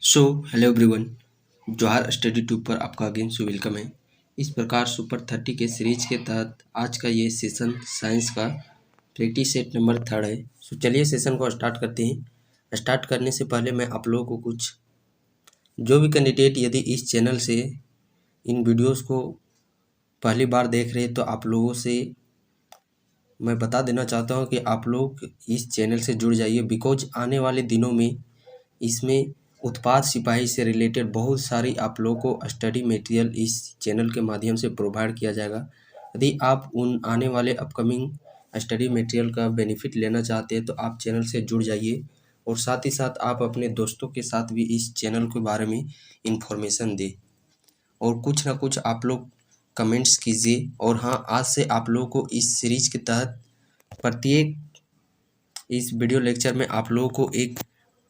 So hello everyone, जौहर study tube पर आपका again से वेलकम है। इस प्रकार सुपर 30 के सीरीज के तहत आज का ये सेशन साइंस का प्रैक्टिस सेट नंबर 3 है। सो चलिए सेशन को स्टार्ट करते हैं। स्टार्ट करने से पहले मैं आप लोगों को कुछ जो भी कैंडिडेट यदि इस चैनल से इन वीडियोस को पहली बार देख रहे हैं तो आप लोगों से मैं बता देना चाहता हूँ कि आप लोग इस चैनल से जुड़ जाइए, बिकॉज आने वाले दिनों में इसमें उत्पाद सिपाही से रिलेटेड बहुत सारी आप लोगों को स्टडी मटेरियल इस चैनल के माध्यम से प्रोवाइड किया जाएगा। यदि आप उन आने वाले अपकमिंग स्टडी मटेरियल का बेनिफिट लेना चाहते हैं तो आप चैनल से जुड़ जाइए और साथ ही साथ आप अपने दोस्तों के साथ भी इस चैनल के बारे में इंफॉर्मेशन दें और कुछ ना कुछ आप लोग कमेंट्स कीजिए। और हाँ, आज से आप लोगों को इस सीरीज के तहत प्रत्येक इस वीडियो लेक्चर में आप लोगों को एक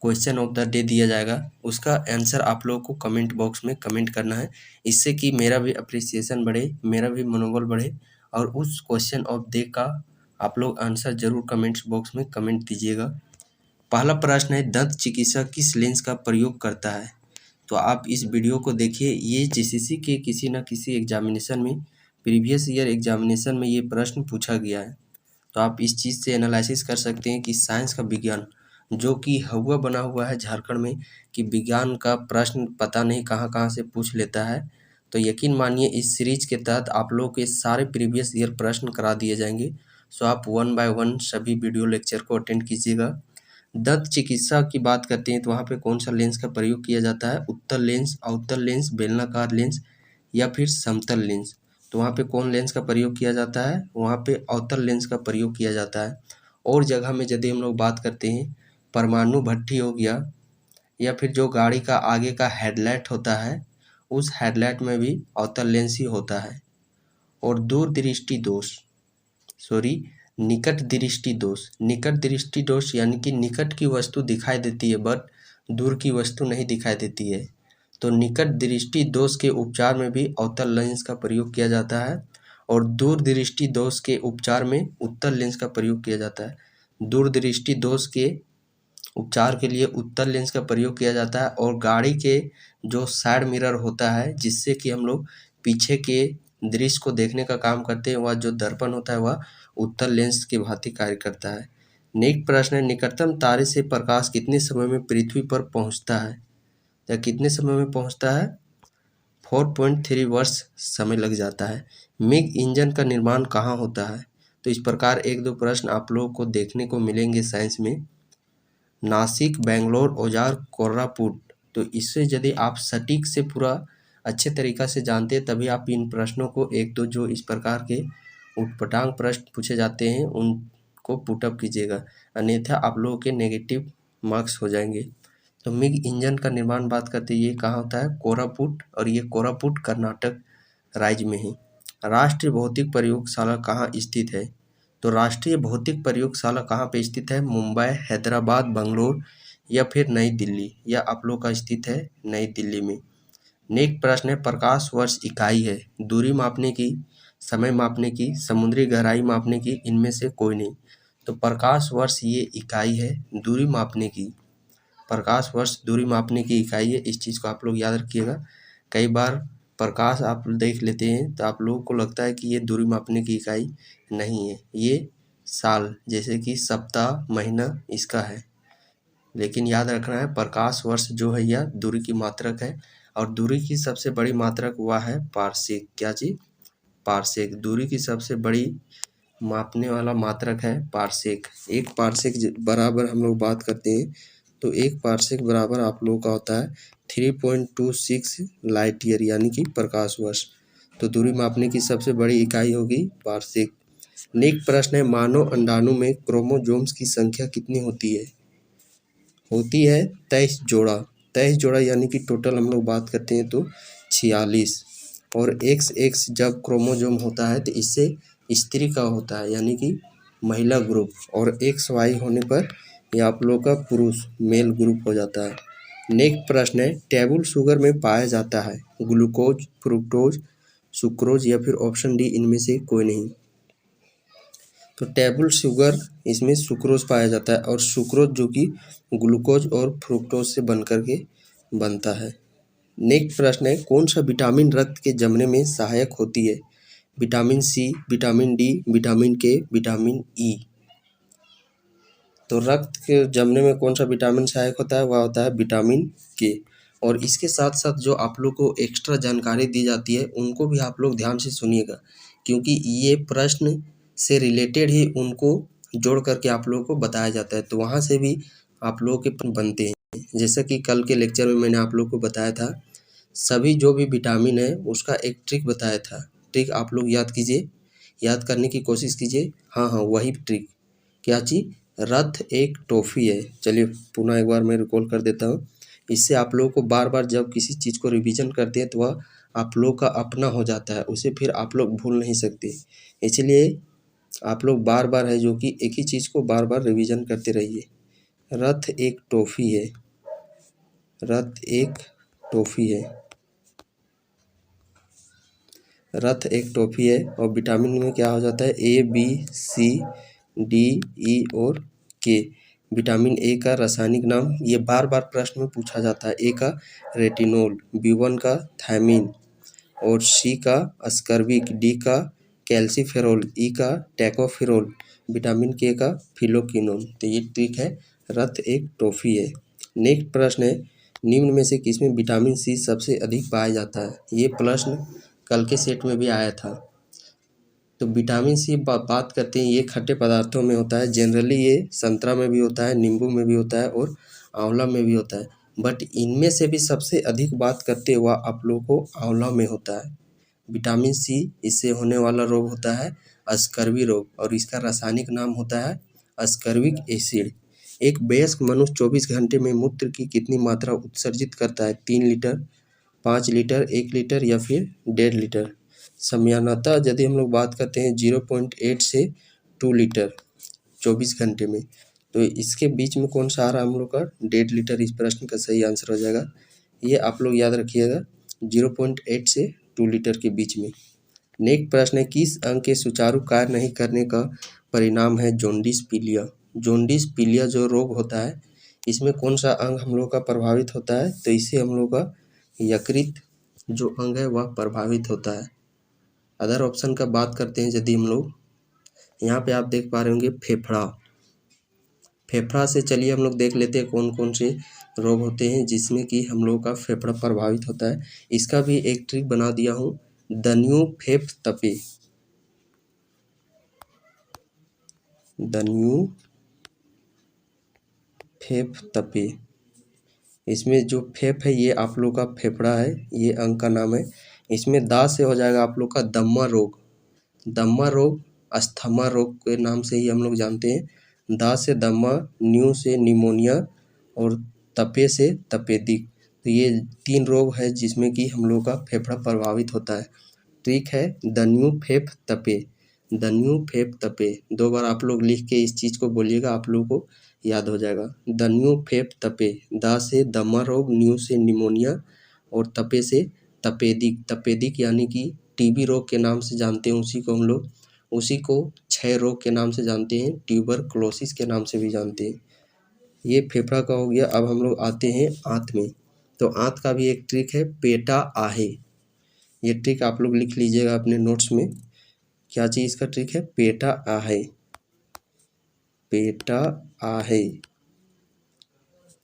क्वेश्चन ऑफ द डे दिया जाएगा, उसका आंसर आप लोगों को कमेंट बॉक्स में कमेंट करना है। इससे कि मेरा भी अप्रिसिएशन बढ़े, मेरा भी मनोबल बढ़े और उस क्वेश्चन ऑफ डे का आप लोग आंसर जरूर कमेंट्स बॉक्स में कमेंट दीजिएगा। पहला प्रश्न है, दंत चिकित्सक किस लेंस का प्रयोग करता है? तो आप इस वीडियो को देखिए। ये जीसीसी के किसी न किसी एग्जामिनेशन में, प्रीवियस ईयर एग्जामिनेशन में ये प्रश्न पूछा गया है। तो आप इस चीज़ से एनालिसिस कर सकते हैं कि साइंस का विज्ञान जो कि हवा बना हुआ है झारखंड में, कि विज्ञान का प्रश्न पता नहीं कहाँ कहाँ से पूछ लेता है। तो यकीन मानिए इस सीरीज के तहत आप लोग के सारे प्रीवियस ईयर प्रश्न करा दिए जाएंगे। सो आप 1 बाय 1 सभी वीडियो लेक्चर को अटेंड कीजिएगा। दंत चिकित्सा की बात करते हैं तो वहाँ पे कौन सा लेंस का प्रयोग किया जाता है? उत्तल लेंस, अवतल लेंस, बेलनाकार लेंस या फिर समतल लेंस। तो वहाँ पे कौन लेंस का प्रयोग किया जाता है? वहाँ पे अवतल लेंस का प्रयोग किया जाता है। और जगह में यदि हम लोग बात करते हैं, परमाणु भट्ठी हो गया या फिर जो गाड़ी का आगे का हेडलाइट होता है, उस हेडलाइट में भी अवतल लेंस ही होता है। और दूरदृष्टि दोष, सॉरी, निकट दृष्टि दोष। निकट दृष्टि दोष यानी कि निकट की वस्तु दिखाई देती है बट दूर की वस्तु नहीं दिखाई देती है। तो निकट दृष्टि दोष के उपचार में भी अवतल लेंस का प्रयोग किया जाता है और दूर दृष्टि दोष के उपचार में उत्तल लेंस का प्रयोग किया जाता है। दूर दृष्टि दोष के उपचार के लिए उत्तल लेंस का प्रयोग किया जाता है और गाड़ी के जो साइड मिरर होता है, जिससे कि हम लोग पीछे के दृश्य को देखने का काम करते हैं, वह जो दर्पण होता है वह उत्तल लेंस के भांति कार्य करता है। नेक्स्ट प्रश्न है, निकटतम तारे से प्रकाश कितने समय में पृथ्वी पर पहुंचता है? या कितने समय में पहुंचता है? 4.3 वर्ष समय लग जाता है। मिग इंजन का निर्माण कहाँ होता है? तो इस प्रकार एक दो प्रश्न आप लोगों को देखने को मिलेंगे साइंस में। नासिक, बेंगलोर, औजार, कोर्रापुट। तो इससे यदि आप सटीक से पूरा अच्छे तरीक़ा से जानते हैं तभी आप इन प्रश्नों को एक दो जो इस प्रकार के उटपटांग प्रश्न पूछे जाते हैं उनको पुटअप कीजिएगा, अन्यथा आप लोगों के नेगेटिव मार्क्स हो जाएंगे। तो मिग इंजन का निर्माण बात करते हैं, ये कहाँ होता है? कोरापुट, और ये कोरापुट कर्नाटक राज्य में है। राष्ट्रीय भौतिक प्रयोगशाला कहाँ स्थित है? तो राष्ट्रीय भौतिक प्रयोगशाला कहाँ पे स्थित है? मुंबई, हैदराबाद, बंगलोर या फिर नई दिल्ली, या आप लोग का स्थित है नई दिल्ली में। नेक्स्ट प्रश्न है, प्रकाश वर्ष इकाई है, दूरी मापने की, समय मापने की, समुद्री गहराई मापने की, इनमें से कोई नहीं। तो प्रकाश वर्ष ये इकाई है दूरी मापने की। प्रकाश वर्ष दूरी मापने की इकाई है, इस चीज़ को आप लोग याद रखिएगा। कई बार प्रकाश आप देख लेते हैं तो आप लोगों को लगता है कि ये दूरी मापने की इकाई नहीं है, ये साल जैसे कि सप्ताह, महीना इसका है। लेकिन याद रखना है प्रकाश वर्ष जो है यह दूरी की मात्रक है और दूरी की सबसे बड़ी मात्रक वह है पारसेक। क्या चीज़? पारसेक। दूरी की सबसे बड़ी मापने वाला मात्रक है पारसेक। एक पारसेक बराबर हम लोग बात करते हैं तो एक पारसेक बराबर आप लोगों का होता है 3.26 लाइट ईयर यानी कि प्रकाश वर्ष। तो दूरी मापने की सबसे बड़ी इकाई होगी पारसेक। नेक्स्ट प्रश्न है, मानव अंडाणु में क्रोमोसोम्स की संख्या कितनी होती है? होती है 23 जोड़ा। 23 जोड़ा यानी कि टोटल हम लोग बात करते हैं तो 46। और XX जब क्रोमोसोम होता है तो इससे स्त्री का होता है यानी कि महिला ग्रुप, और XY होने पर यह आप लोग का पुरुष मेल ग्रुप हो जाता है। नेक्स्ट प्रश्न है, टेबल शुगर में पाया जाता है ग्लूकोज, फ्रुक्टोज, सुक्रोज या फिर ऑप्शन डी इनमें से कोई नहीं। तो टेबल शुगर इसमें सुक्रोज पाया जाता है और सुक्रोज जो कि ग्लूकोज और फ्रुक्टोज से बनकर के बनता है। नेक्स्ट प्रश्न है, कौन सा विटामिन रक्त के जमने में सहायक होती है? Vitamin C, vitamin D, vitamin K, vitamin E. तो रक्त के जमने में कौन सा विटामिन सहायक होता है? वह होता है विटामिन के। और इसके साथ साथ जो आप लोग को एक्स्ट्रा जानकारी दी जाती है उनको भी आप लोग ध्यान से सुनिएगा, क्योंकि ये प्रश्न से रिलेटेड ही उनको जोड़ करके आप लोगों को बताया जाता है, तो वहाँ से भी आप लोगों के प्रश्न बनते हैं। जैसा कि कल के लेक्चर में मैंने आप लोग को बताया था, सभी जो भी विटामिन है उसका एक ट्रिक बताया था। ट्रिक आप लोग याद कीजिए, याद करने की कोशिश कीजिए। हाँ हाँ, वही ट्रिक। क्या चीज़? रथ एक टॉफ़ी है। चलिए पुनः एक बार मैं रिकॉल कर देता हूँ। इससे आप लोगों को बार बार जब किसी चीज़ को रिवीजन करते हैं तो वह आप लोग का अपना हो जाता है, उसे फिर आप लोग भूल नहीं सकते। इसलिए आप लोग बार बार है जो कि एक ही चीज़ को बार बार रिवीजन करते रहिए। रथ एक टॉफ़ी है, रथ एक टॉफ़ी है, रथ एक टॉफ़ी है। और विटामिन में क्या हो जाता है? ए, बी, सी, डी, ई और के। विटामिन ए का रासायनिक नाम ये बार बार प्रश्न में पूछा जाता है। ए का रेटिनोल, बी1 का थायमीन और सी का अस्कर्बिक, डी का कैल्सीफेरोल, ई का टैकोफेरोल, विटामिन के का फिलोक्विनोन। तो ये ट्रिक है, रथ एक टॉफ़ी है। नेक्स्ट प्रश्न है, निम्न में से किसमें विटामिन सी सबसे अधिक पाया जाता है? ये प्रश्न कल के सेट में भी आया था। तो विटामिन सी बात करते हैं, ये खट्टे पदार्थों में होता है। जनरली ये संतरा में भी होता है, नींबू में भी होता है और आंवला में भी होता है। बट इनमें से भी सबसे अधिक बात करते हुआ आप लोगों को आंवला में होता है। विटामिन सी, इससे होने वाला रोग होता है अस्कर्वी रोग और इसका रासायनिक नाम होता है अस्कर्विक एसिड। एक वयस्क मनुष्य 24 घंटे में मूत्र की कितनी मात्रा उत्सर्जित करता है? 3 लीटर, 5 लीटर, 1 लीटर या फिर 1.5 लीटर? सामान्यतः यदि हम लोग बात करते हैं 0.8 से 2 लीटर 24 घंटे में, तो इसके बीच में कौन सा आ रहा है हम लोग का? 1.5 लीटर इस प्रश्न का सही आंसर हो जाएगा। ये आप लोग याद रखिएगा, 0.8 से 2 लीटर के बीच में। नेक्स्ट प्रश्न है, किस अंग के सुचारू कार्य नहीं करने का परिणाम है जॉन्डिस पीलिया? जॉन्डिस पीलिया जो रोग होता है, इसमें कौन सा अंग हम लोग का प्रभावित होता है? तो इससे हम लोग का यकृत जो अंग है वह प्रभावित होता है। अदर ऑप्शन का बात करते हैं यदि हम लोग, यहाँ पे आप देख पा रहे होंगे फेफड़ा। फेफड़ा से चलिए हम लोग देख लेते हैं कौन कौन से रोग होते हैं जिसमें कि हम लोग का फेफड़ा प्रभावित होता है। इसका भी एक ट्रिक बना दिया हूँ, दन्यू फेफ तपे। दन्यू फेफ तपे, इसमें जो फेफ है ये आप लोग का फेफड़ा है, ये अंग का नाम है। इसमें दा से हो जाएगा आप लोग का दम्मा रोग। दम्मा रोग अस्थमा रोग के नाम से ही हम लोग जानते हैं। दा से दम्मा, न्यू से निमोनिया और तपे से तपेदिक। तो ये 3 रोग है जिसमें कि हम लोग का फेफड़ा प्रभावित होता है। ट्रिक है दन्यू फेफ तपे, दन्यू फेफ तपे। 2 बार आप लोग लिख के इस चीज़ को बोलिएगा, आप लोगों को याद हो जाएगा। दन्यू फेफ तपे, दा से दमा रोग, न्यू से निमोनिया और तपे से तपेदिक। तपेदिक यानी कि टीबी रोग के नाम से जानते हैं उसी को हम लोग, उसी को क्षय रोग के नाम से जानते हैं, ट्यूबरक्लोसिस के नाम से भी जानते हैं। ये फेफड़ा का हो गया। अब हम लोग आते हैं आंत में। तो आंत का भी एक ट्रिक है पेटा आहे। ये ट्रिक आप लोग लिख लीजिएगा अपने नोट्स में। क्या चीज़ इसका ट्रिक है? पेटा आहे, पेटा आहे।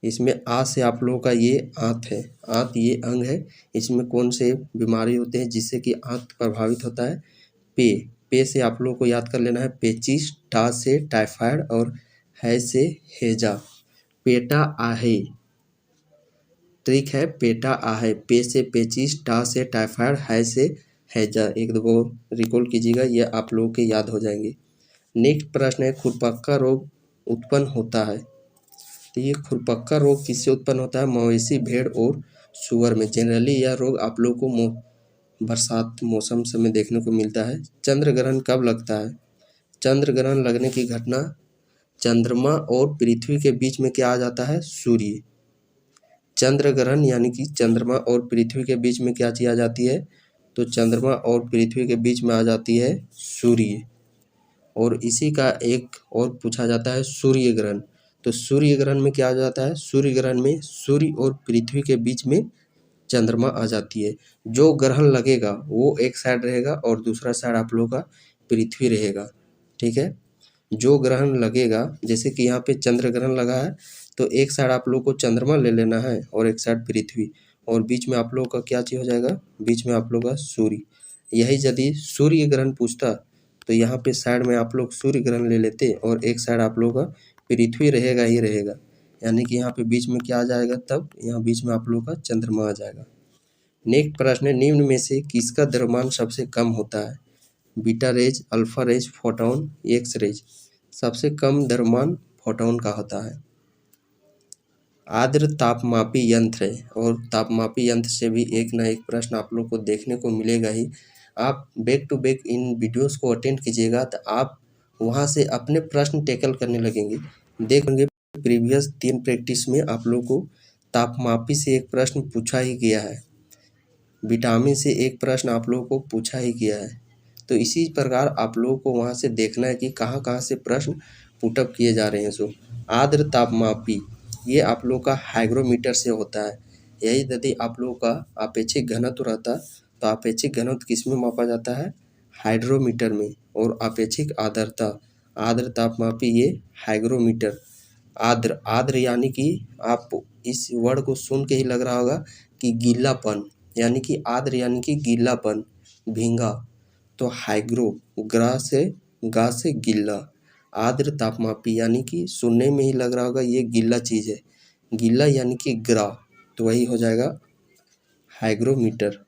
इसमें आ से आप लोगों का ये आंत है, आंत ये अंग है। इसमें कौन से बीमारी होते हैं जिससे कि आंत प्रभावित होता है? पे से आप लोगों को याद कर लेना है पेचिस, टा से टाइफाइड और है से हैजा। पेटा आहे, ट्रिक है पेटा आहे। पे से पेचिस, टा से टाइफाइड, है से हैजा। एक दो रिकॉल कीजिएगा, ये आप लोगों के याद हो जाएंगे। नेक्स्ट प्रश्न है, खुरपक्का रोग उत्पन्न होता है। तो ये खुरपक्का रोग किससे उत्पन्न होता है? मवेशी, भेड़ और सुअर में। जनरली यह रोग आप लोग को बरसात मौसम समय देखने को मिलता है। चंद्र ग्रहण कब लगता है? चंद्र ग्रहण लगने की घटना, चंद्रमा और पृथ्वी के बीच में क्या आ जाता है? सूर्य। चंद्र ग्रहण यानी कि चंद्रमा और पृथ्वी के बीच में क्या चीज आ जाती है? तो चंद्रमा और पृथ्वी के बीच में आ जाती है सूर्य। और इसी का एक और पूछा जाता है सूर्य ग्रहण। तो सूर्य ग्रहण में क्या आ जाता है, सूर्य ग्रहण में सूर्य और पृथ्वी के बीच में चंद्रमा आ जाती है। जो ग्रहण लगेगा वो एक साइड रहेगा और दूसरा साइड आप लोगों का पृथ्वी रहेगा, ठीक है। जो ग्रहण लगेगा, जैसे कि यहाँ पे चंद्र ग्रहण लगा है, तो एक साइड आप लोग को चंद्रमा ले लेना है और एक साइड पृथ्वी, और बीच में आप लोगों का क्या चीज़ हो जाएगा, बीच में आप लोग का सूर्य। यही यदि सूर्य ग्रहण पूछता तो यहाँ पे साइड में आप लोग सूर्य ग्रहण ले लेते और एक साइड आप लोग का पृथ्वी रहेगा ही रहेगा, यानी कि यहाँ पे बीच में क्या आ जाएगा, तब यहाँ बीच में आप लोग का चंद्रमा आ जाएगा। नेक्स्ट प्रश्न है, निम्न में से किसका द्रव्यमान सबसे कम होता है, beta rays, alpha rays, photon, X rays. सबसे कम द्रव्यमान फोटॉन का होता है। आर्द्र तापमापी यंत्र है, और तापमापी यंत्र से भी एक ना एक प्रश्न आप लोग को देखने को मिलेगा ही। आप बैक टू बैक इन वीडियोस को अटेंड कीजिएगा तो आप वहां से अपने प्रश्न टैकल करने लगेंगे। देखेंगे प्रीवियस 3 प्रैक्टिस में आप लोग को तापमापी से एक प्रश्न पूछा ही गया है, विटामिन से एक प्रश्न आप लोगों को पूछा ही गया है। तो इसी प्रकार आप लोगों को वहाँ से देखना है कि कहाँ कहाँ से प्रश्न पुटअप किए जा रहे हैं। सो आर्द्र तापमापी ये आप लोग का हाइग्रोमीटर से होता है। यही यदि आप लोगों का अपेक्षिक घनत्व रहता तो अपेक्षिक घनत्व किस में मापा जाता है, हाइड्रोमीटर में, और अपेक्षिक आर्द्रता, आर्द्र तापमापी ये हाइग्रोमीटर। आर्द्र, आर्द्र यानी कि आप इस वर्ड को सुन के ही लग रहा होगा कि गीलापन, यानी कि आर्द्र यानी कि गीलापन, भींगा। तो हाइग्रो, ग्रा से, गा से गीला, आर्द्र तापमापी यानी कि सुनने में ही लग रहा होगा ये गीला चीज़ है, गीला यानी कि ग्रा, तो वही हो जाएगा हाइग्रोमीटर।